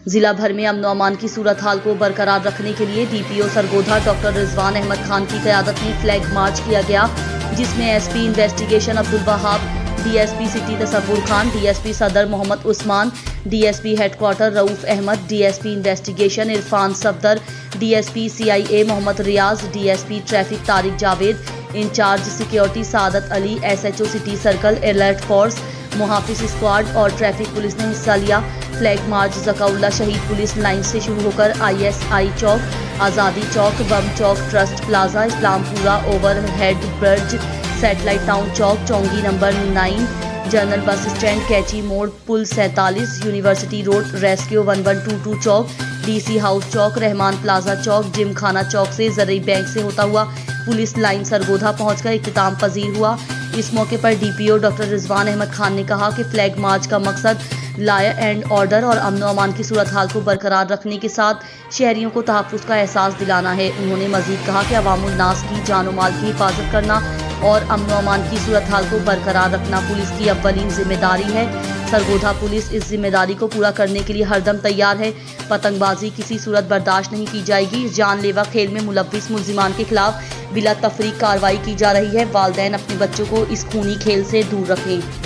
जिला भर में अमन अमान की सूरत हाल को बरकरार रखने के लिए डीपीओ सरगोधा डॉक्टर रिजवान अहमद खान की क़यादत में फ्लैग मार्च किया गया, जिसमें SP investigation Abdul Wahab, DSP city Tasawwur Khan, DSP Sadar Mohammad Usman, DSP headquarter Rauf Ahmed, DSP investigation Irfan Safdar, DSP CIA Mohammad Riaz, DSP traffic Tariq Javed, incharge security Saadat Ali, SHO city circle, alert force, Muhafiz squad और ट्रैफिक पुलिस ने हिस्सा लिया। फ्लैग मार्च ज़काउल्लाह शहीद पुलिस लाइन से शुरू होकर ISI Chowk, Azadi Chowk, Bam Chowk, trust plaza, Islampura, overhead bridge, satellite town Chowk, Chungi number 9, general bus stand, Kainchi Mor, Pul 47, university road, rescue 1122 Chowk, DC house Chowk, Rehman plaza Chowk, Gymkhana Chowk से जरिए बैंक से होता हुआ पुलिस लाइन सरगोधा पहुंचकर इख्तिताम पजीर हुआ। इस मौके पर डीपीओ डॉक्टर रिजवान अहमद खान ने कहा कि फ्लैग मार्च का मकसद लॉ एंड ऑर्डर और अमन अमान की सूरत हाल को बरकरार रखने के साथ शहरियों को तहफ़्फ़ुज़ का एहसास दिलाना है। उन्होंने मज़ीद कहा कि अवामुल नास की जान माल की हिफाजत करना और अमन अमान की सूरत हाल को बरकरार रखना पुलिस की अव्वलीन जिम्मेदारी है। सरगोधा पुलिस इस जिम्मेदारी को पूरा करने के लिए हरदम तैयार है। पतंगबाजी किसी सूरत बर्दाश्त नहीं की जाएगी। जानलेवा खेल में मुलव्विस मुल्जिमान के खिलाफ बिला तफरीक कार्रवाई की जा रही है। वालिदैन अपने बच्चों को इस खूनी खेल से दूर रखें।